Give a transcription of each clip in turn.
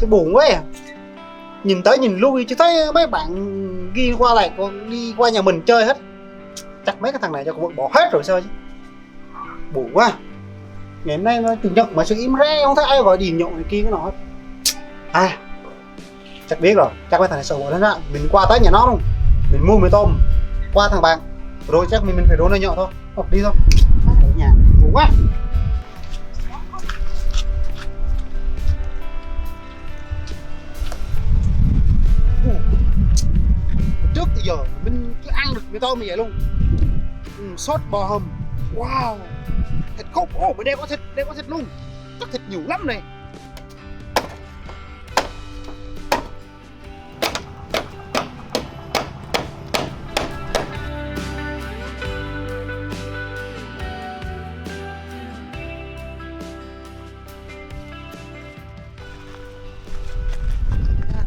Cái buồn quá à. Nhìn tới nhìn lui chứ thấy mấy bạn ghi qua lại còn đi qua nhà mình chơi hết. Chắc mấy cái thằng này cho cũng bỏ hết rồi sao chứ. Buồn quá. Ngày hôm nay nó chủ nhật mà sự im re, không thấy ai gọi điện nhậu này kia cái nọ hết. À, chắc biết rồi, chắc mấy thằng này sợ hổ lắm á. Mình qua tới nhà nó luôn, mình mua mì tôm qua thằng bạn, rồi chắc mình phải đốn nó nhậu thôi. Đi thôi. Ở nhà buồn quá. Trước tới giờ mình cứ ăn được mì tôm như vậy luôn. Sốt bò hầm, wow, thịt khúc, bên đây có thịt luôn, chắc thịt nhiều lắm này.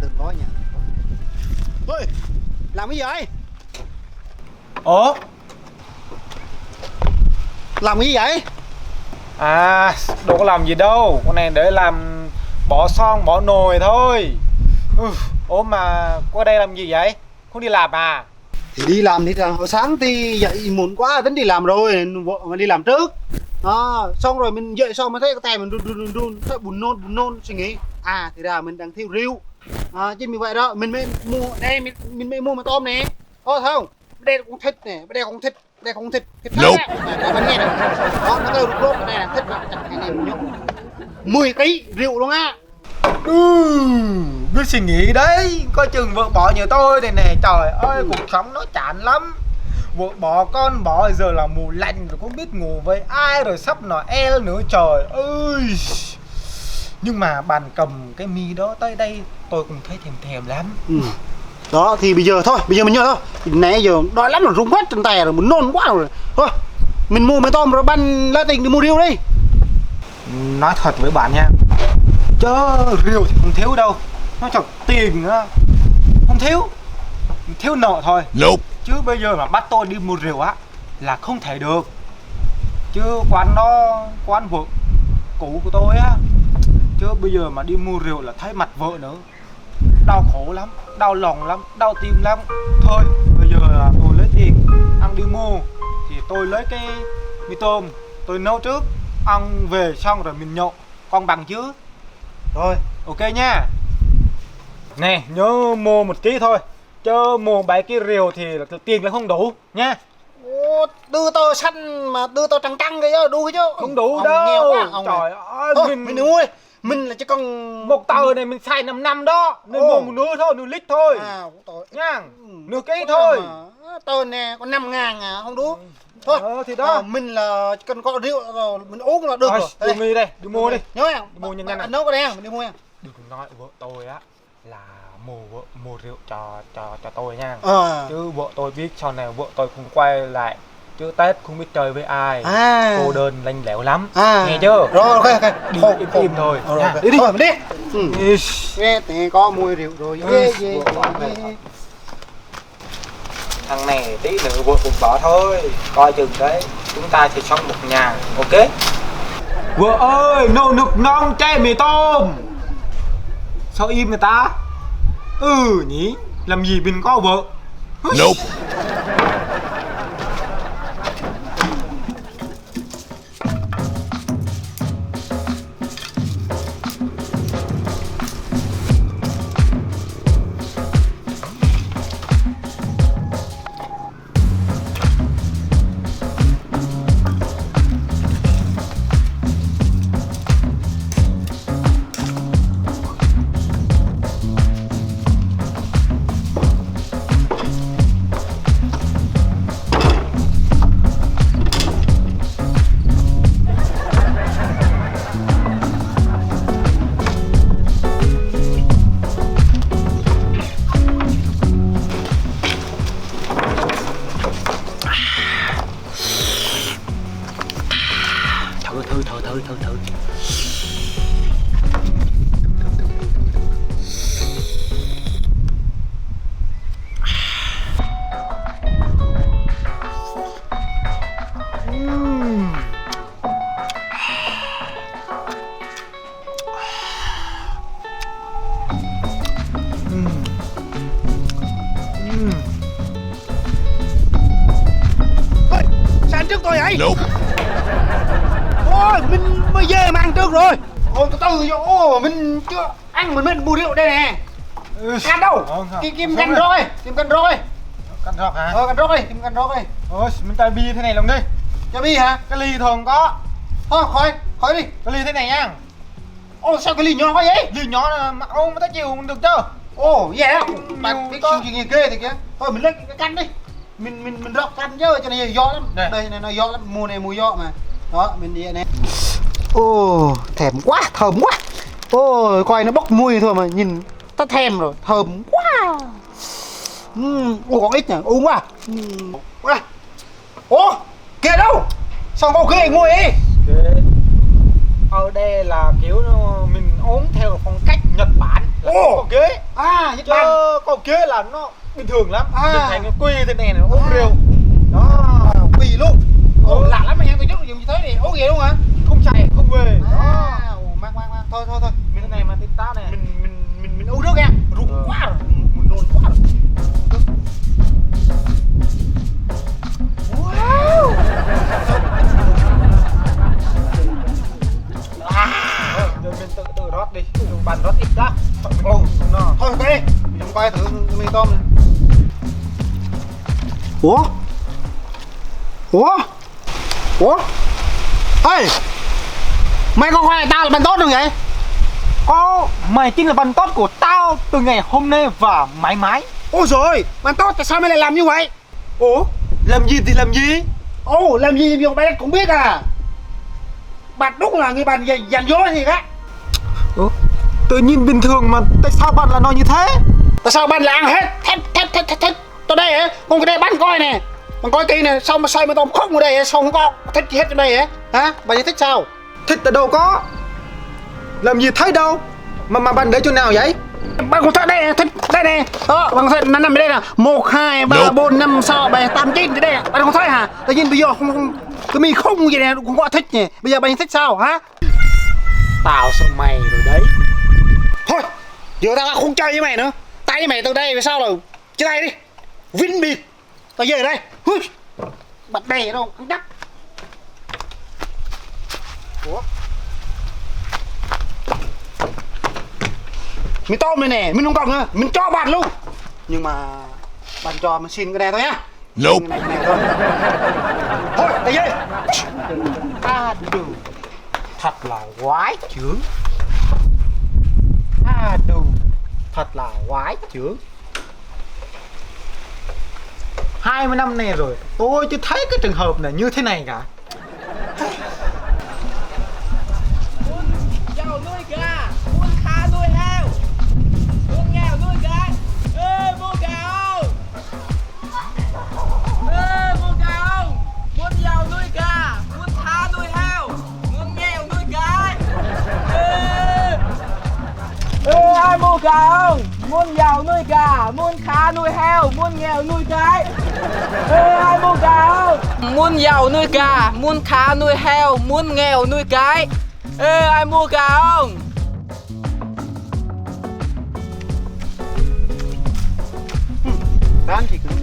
Đừng có nha. Ôi, làm cái gì vậy? Ủa? Làm cái gì vậy? À, đâu có làm gì đâu. Con này để làm bỏ son, bỏ nồi thôi. Ủa mà qua đây làm gì vậy? Không đi làm à? Thì đi làm thì hồi sáng thì dậy muộn quá tính đi làm rồi, vợ mà đi làm trước. Xong rồi mình dậy xong mới thấy cái tay mình run, thấy buồn nôn suy nghĩ. Thì ra mình đang thiếu rượu. Chứ mình vậy đó, mình mới mua đây, mình mới mua mì tôm nè. Thấy không? Đây cũng thịt nè, đây cũng thịt, thịt nope. Bạn nghe này. Đó, nó kêu rút cái này là thịt đó, chặt cái này mình nhúc. 10 kg rượu luôn á. Biết suy nghĩ đấy. Coi chừng vợ bỏ nhờ tôi đây nè. Trời ơi, cuộc sống nó chán lắm. Vợ bỏ con bỏ giờ là mùa lạnh rồi, không biết ngủ với ai, rồi sắp Noel nữa, trời ơi. Nhưng mà bàn cầm cái mi đó tới đây tôi cũng thấy thèm lắm. Đó thì bây giờ mình nhớ thôi. Nãy giờ đói lắm rồi, rung hết trên tay rồi, muốn nôn quá rồi. Thôi mình mua mì tôm rồi ban La Tình đi mua rượu đi. Nói thật với bạn nha, chứ rượu thì không thiếu đâu. Nói thật, tiền á không thiếu nợ thôi. Nope. Chứ bây giờ mà bắt tôi đi mua rượu á là không thể được. Chứ quán vợ cũ của tôi á, chứ bây giờ mà đi mua rượu là thấy mặt vợ nữa, đau khổ lắm, đau lòng lắm, đau tim lắm. Thôi bây giờ là tôi lấy tiền ăn đi mua, thì tôi lấy cái mì tôm tôi nấu trước, ăn về xong rồi mình nhậu, con bằng chứ. Rồi ok nha. Nè nhớ mua 1 ký thôi, chứ mua 7 ký rượu thì tiền là không đủ nha. đưa tao xanh mà đưa tao trắng cái chứ, đu chứ Không đủ ông đâu. nghèo quá, ông Trời này. ơi, Thôi, mình đừng mua đi. Mình là chỉ cần một tờ này mình xài 5 năm đó, nên mua một nửa thôi, nửa lít thôi nha, nửa ký thôi. Tờ nè có 5.000 không đủ. Thôi thì đó, mình là cần có rượu rồi mình uống là được rồi. Đi mì đây, đi mua đi. Nhớ nha, đi mua nhanh nhanh. Anh nấu cái đen mình đi mua nha. Đừng có nói vợ tôi á là mua rượu cho tôi nha. Chứ vợ tôi biết sau này vợ tôi không quay lại, chứ Tết không biết chơi với ai, cô đơn lanh lẽo lắm. Nghe chưa? Rồi ok. Đi im thôi nha. Đi thôi mình đi. Nghe thì có mua rượu rồi. Thằng này tí nữa vợ cũng bỏ thôi, coi chừng đấy, chúng ta sẽ sống một nhà, ok? Vợ ơi, nấu nước non chay mì tôm. Sao im người ta? Nhỉ, làm gì mình có vợ. Nope. Ôi, sao ăn trước tôi vậy? Ôi, mình mới về mà ăn trước rồi. Ôi, từ từ vô. Ôi, mình chưa ăn mình mua rượu đây nè. Ăn đâu? Kim canh rồi. Kim canh rồi. Canh rọc hả? Canh rồi, kim canh rồi. Ôi, mình tay bia thế này lòng đi. Cho bi hả? Cái ly thường có. Thôi, khỏi đi. Cái ly thế này nha. Ôi, sao cái ly nhỏ quá vậy? Ly nhỏ là mà ông tới chiều được chứ. Ồ, vậy á? Bạn Nhiều cái có. chuyện gì ghê thì kìa. Thôi mình lấy cái canh đi. Mình rọc canh chứ, cho nên gió lắm. Đây. Đây này nó gió lắm, mùa này mùa gió mà. Đó, mình đi nè. Ô, thèm quá, thơm quá. Ôi, coi nó bốc mùi thôi mà nhìn ta thèm rồi, thơm quá. Ủa còn ít nhỉ, uống quá. Quá. Ủa, kìa đâu? Sao có ghê ngồi ấy? Ở đây là kiểu mình uống theo phong cách Nhật Bản là Ồ. có ghế. À, Nhật Chứ Bản. có ghế là nó bình thường lắm. À. Mình thành cái quy thế này nó uống rượu. Đó. Quỳ luôn. Ồ, Ừ. lạ lắm mà em tôi trước dùng như thế thì uống gì luôn hả? Không chạy, không về. Đó. À, mang. Thôi. Cái này mà tin táo này. Mình uống nước nha. Rung quá rồi, buồn nôn quá rồi. Wow. Rồi mình tự rót đi. Dùng bàn rót ít đó. Ồ, nó. Thôi đi, mình coi thử mì tôm này. Ủa? Ê, mày có khoe tao là bạn tốt không vậy? Mày chính là bạn tốt của tao từ ngày hôm nay và mãi mãi. Ôi rồi, bạn tốt tại sao mày lại làm như vậy? Ủa? Làm gì thì làm gì? Ồ, làm gì mà bạn cũng biết à? Bạn đúng là người bạn dàn dối gì đó. Tự nhiên bình thường mà tại sao bạn lại nói như thế? Tại sao bạn lại ăn hết? Thét. Tôi đây hả? Con cái đây bán coi nè. Bạn coi kỹ nè, sao mà xoay mà tôm khóc ở đây hả? Sao không có thích gì hết trong đây hả? Hả? Bạn giải thích sao? Thích ở đâu có. Làm gì thấy đâu. Mà bạn để chỗ nào vậy? Bạn có thấy đây nè, thích đây nè. Đó, bạn có thấy nó nằm ở đây nè. 1, 2, 3, 4, 5, 6, 7, 8, 9 thì đây nè. Bạn không thấy hả? Tự nhiên bây giờ không tụi mình không vậy nè, cũng có thích nhỉ. Bây giờ bạn thích sao hả? Tao sợ mày rồi đấy. Thôi, giờ tao không chơi với mày nữa. Tao với mày từ đây về sau là chia tay đi. Vinh biệt. Tao về đây. Hui. Bật đè đâu, ăn đắp. Ủa? Mình tôm này nè, mình không còn nữa, mình cho bạn luôn. Nhưng mà bạn cho mình xin cái này thôi nhá. Nope. Cái này thôi. Thôi, đi về. À đủ. Thật là quái chướng. À đủ. Thật là quái chướng. 20 năm nay rồi tôi chưa thấy cái trường hợp này như thế này cả. Giàu nuôi gà, muốn khá nuôi heo, muốn nghèo nuôi gái. Ê, mua gà không? Ê, mua gà không? Muốn giàu nuôi gà, muốn khá nuôi heo, muốn nghèo nuôi gái. Ê, ai mua gà không? Muốn giàu nuôi gà, muốn khá nuôi heo, muốn nghèo nuôi gái. Ê, ai mua gà không? Muốn giàu nuôi gà, muốn khá nuôi heo, muốn nghèo nuôi cái. Ê, ai mua gà không? Bán thì cứ.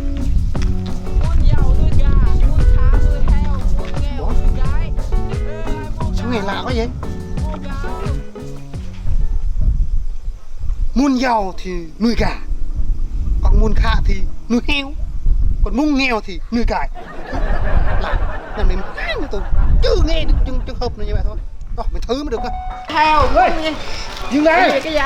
Muốn giàu nuôi gà, muốn khá nuôi heo, muốn nghèo nuôi cái. Ê, ai mua Sao nghe lạ quá vậy? mua gà không? Muốn giàu thì nuôi gà, còn muốn khá thì nuôi heo, còn muốn nghèo thì nuôi cải. Lạ, làm này mà tôi chưa nghe được trường hợp này như vậy thôi. Rồi, mình thử mới được cơ. Heo, Ê, dừng lại. cái gì?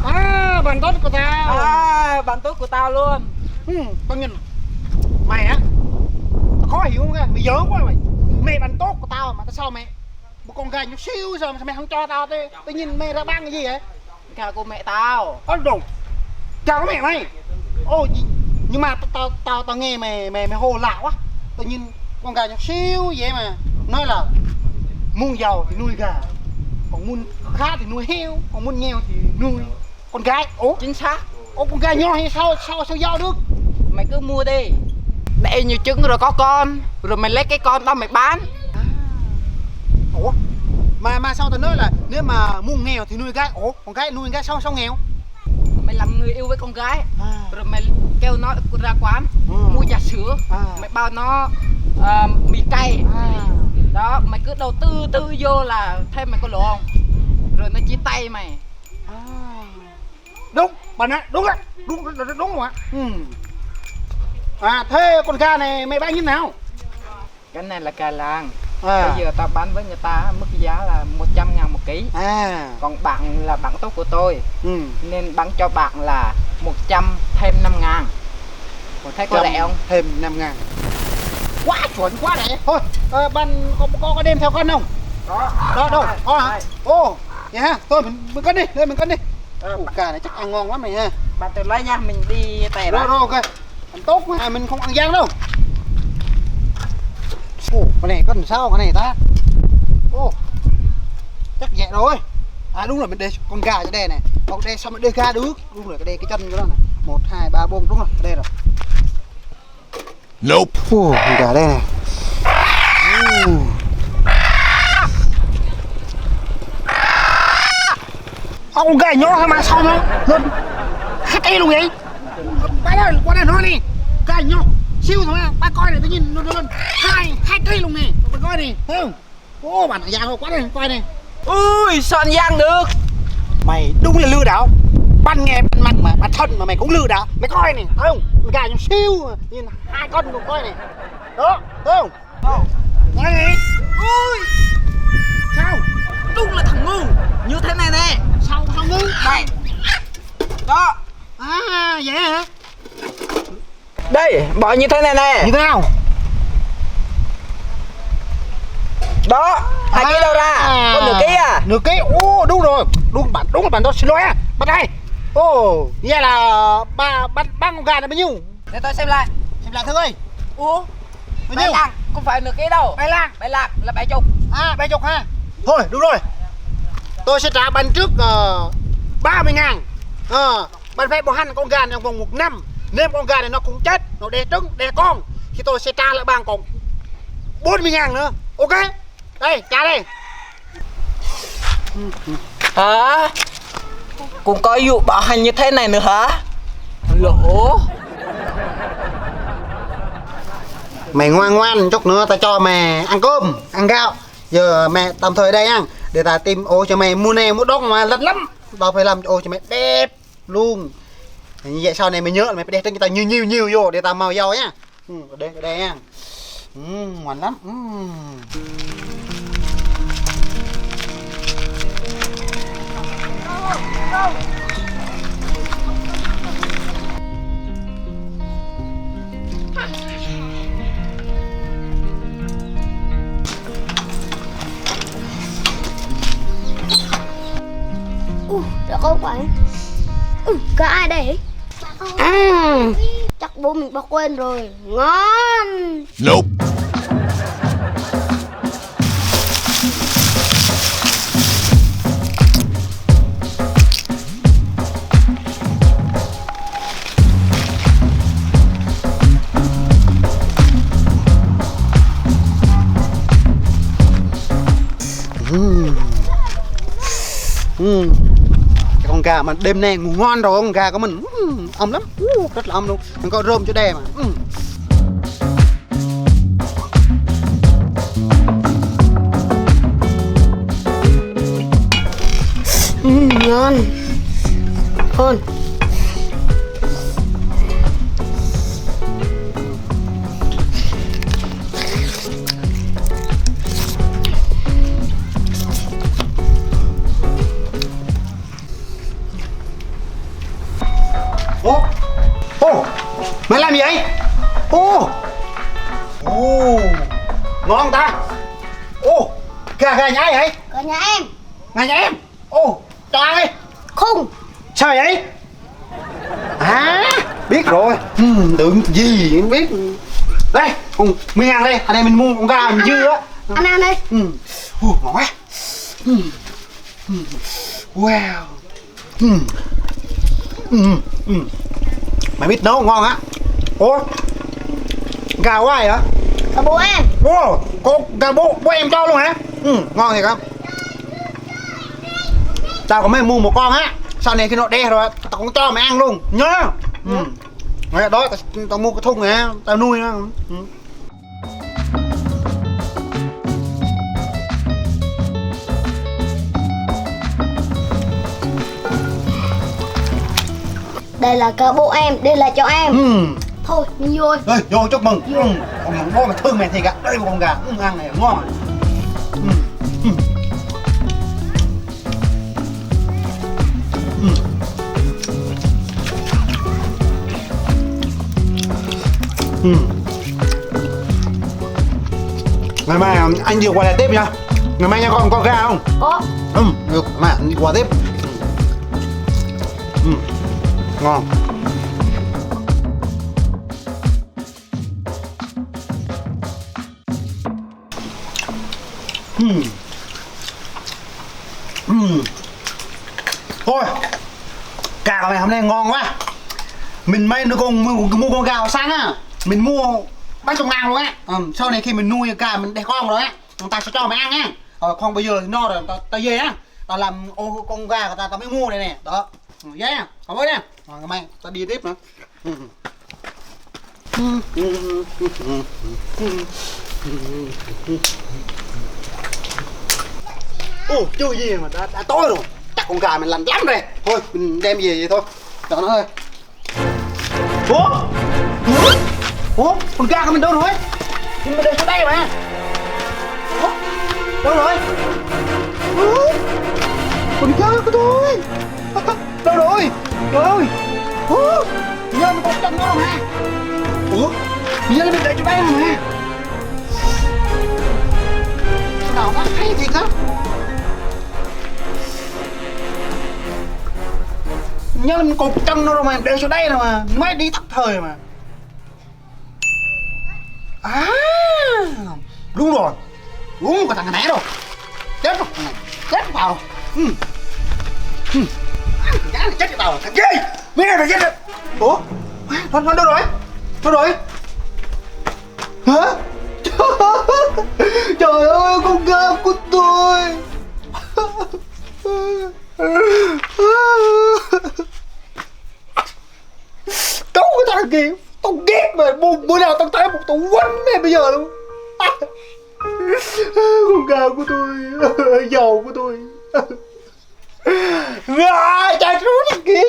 À, bạn tốt của tao. À, bạn tốt của tao luôn. Con nhìn mày á, tao khó hiểu không kìa, mày giỡn quá mày. Mày bạn tốt của tao mà tại sao mày một con gà nhỏ xíu sao mà mày không cho tao thế? Tự nhiên mày ra bán cái gì vậy? Gà của mẹ tao. Ôi đồ, chào các mẹ mày. Ôi, nhưng mà tao nghe mày hô lạ quá. Tự nhiên con gà nhỏ xíu vậy mà nói là muốn giàu thì nuôi gà, còn muốn khá thì nuôi heo, còn muốn nghèo thì nuôi con gái. Ủa, Chính xác. con gà nhỏ hay sao giàu được? Mày cứ mua đi. Đẻ nhiều trứng rồi có con, rồi mày lấy cái con đó mày bán. Ủa, mà sao tao nói là nếu mà muốn nghèo thì nuôi gái. Ủa, con gái nuôi gái sao nghèo? mày làm người yêu với con gái À. rồi mày kêu nó ra quán Ừ. mua trà sữa À. mày bao nó mì cay À. đó mày cứ đầu tư vô là thấy mày có lỗ không rồi nó chia tay mày. À. Đúng bạn ạ, đúng không ạ? À thế con gà này mày bán như nào? Cái này là cà làng. À. Bây giờ tao bán với người ta mức giá là 100.000 một ký. À. Còn bạn là bạn tốt của tôi Ừ. nên bán cho bạn là 100 thêm 5.000. Còn thấy có rẻ không? Thêm 5.000. Quá chuẩn quá rẻ. Thôi, bạn có đem theo cân không? Đó đâu? Có hả? Ô, vậy ha. Thôi mình cân đi, lên mình cân đi. Ủa, cà này chắc ăn ngon lắm mày ha. Bạn tự lấy nha, mình đi tè Rồi đó. rồi ok. Ăn tốt mà mình không ăn gian đâu. Ồ, cái này có làm sao cái này ta? Ồ. Chắc vậy rồi. À đúng rồi, mình để con gà cho đây này. Còn đây sao mà đưa gà được? Đúng rồi, cái đây cái chân của nó này. 1 2 3 4 đúng rồi, đây rồi. Nope. Ồ, con gà đây này. Con gà nhỏ mà sao nó lên 2 cây luôn vậy? Qua đây nói đi. Gà nhỏ siêu thôi à. Ba coi này tự nhiên nó lên 2 cây luôn nè. Ba coi đi, thấy không? Ô, bạn già rồi, quá đây, coi này. Ui, sao anh Giang được? Mày đúng là lừa đảo. Ban nghe ban mặt mà bản thân mà mày cũng lừa đảo. Mày coi này, thấy không? Con gà nhỏ siêu, nhìn 2 con cùng coi này. Đó, thấy không? Coi này. Ui, Sao? đúng là thằng ngu. Như thế này nè. Sao ngư? Đây. Đó. À, vậy hả? Đây, bỏ như thế này nè. Như thế nào? Đó, 2 kg đâu ra? Có nửa ký à? Nửa ký, ô đúng rồi. Đúng là bạn đó, xin lỗi á. Bắt đây. Ô, vậy là ba con gà này bao nhiêu? Để tôi xem lại. Xem lại thử ơi. Ủa? Bao Bảy nhiêu? lạng, không phải nửa ký đâu. Bảy lạng. 7 lạng là 70. À, 70 ha. Thôi, đúng rồi. Tôi sẽ trả bạn trước 30.000. Bạn phải bảo hành con gà này trong vòng 1 năm. Nếu con gà này nó cũng chết, nó đẻ trứng, đẻ con thì tôi sẽ trả lại bạn còn 40.000 nữa. Ok. Đây, trả đây. Hả? Cũng có vụ bảo hành như thế này nữa hả? Lỗ. Mày ngoan ngoan chút nữa ta cho mày ăn cơm, ăn gạo. Giờ mẹ tạm thời đây ăn để ta tìm ô cho mày mua nè mua đốc mà lật lắm. Tao phải làm ô cho mày đẹp luôn. Như vậy sau này mày nhớ là mày phải đẹp cho người ta nhiều vô để tao màu giàu nhá. Ở đây nha. Ngoan lắm. Được không bạn? Có ai đây? Chắc bố mình bỏ quên rồi. Ngon. Nope. Cái con gà mà đêm nay ngủ ngon rồi, con gà của mình ấm lắm, rất là ấm luôn. Mình có rơm chỗ đây mà. Ngon. Ngon. Ô, mày làm gì vậy? Ô, ngon không ta? Ô, gà nhà ai vậy? Cả nhà em. Nhà em. Ô, cho ăn đi. Không. Sao vậy? À, biết rồi. Tưởng gì em biết. Đây, 10.000 đây. Ở đây mình mua con gà mình dư á. Ăn đi. Ngon quá. Wow. Mày biết nấu ngon á. Ủa, gà của ai hả? Cả bố em. Ồ, gà bố em cho luôn hả? Ngon thiệt không? Tao có mới mua một con á. Sau này khi nó đẻ rồi tao tao cũng cho mày ăn luôn nhá. Mày đó tao mua cái thùng này tao nuôi nó. Đây là cả bố em, đây là cho em. Thôi, đi vô. Ê, vô chúc mừng. Con mừng bố mày thương mày thiệt ạ. Đây một con gà, ăn này ngon. Ngày mai anh đi qua lại tiếp nha. Ngày mai nha con có gà không? Có. Được, mà anh đi qua tiếp. Ngon. Thôi, gà của mày hôm nay ngon quá. Mình may nó mua con gà sáng á, mình mua 300.000 luôn á. Sau này khi mình nuôi gà mình đẻ con rồi á, người ta sẽ cho mày ăn á. Không bây giờ thì no rồi, tao về á, tao làm con gà của tao mới mua này nè, đó. Dễ nha, cảm ơn nha. Ngày mai tao đi tiếp nữa. Chưa gì mà đã tối rồi. Chắc con gà mình lành lắm rồi. Thôi mình đem về vậy thôi. Cho nó thôi. Ủa? Con gà của mình đâu rồi? Mình để xuống đây mà. Ủa? Đâu rồi? Con gà của tôi. Đâu rồi? Trời ơi. Giờ mình còn chân nó mà. Ủa? Giờ mình để cho đây mà. Sao nó hay thiệt á. Nhớ mình cột chân nó rồi mà, để xuống đây rồi mà, mới đi thất thời mà. Đúng rồi, đúng cái thằng này rồi. Chết rồi, chết vào rồi. Chết cái tao rồi, thằng gì? Mấy này phải chết rồi. Ủa? Nó đâu rồi? Đâu rồi? Hả? Trời ơi, con gà của tôi. Cấu cái thằng kia, tao ghét mà, bữa nào tao thấy một tao quánh mày bây giờ luôn. Con gà của tôi, dầu của tôi. Chạy trốn thằng kia.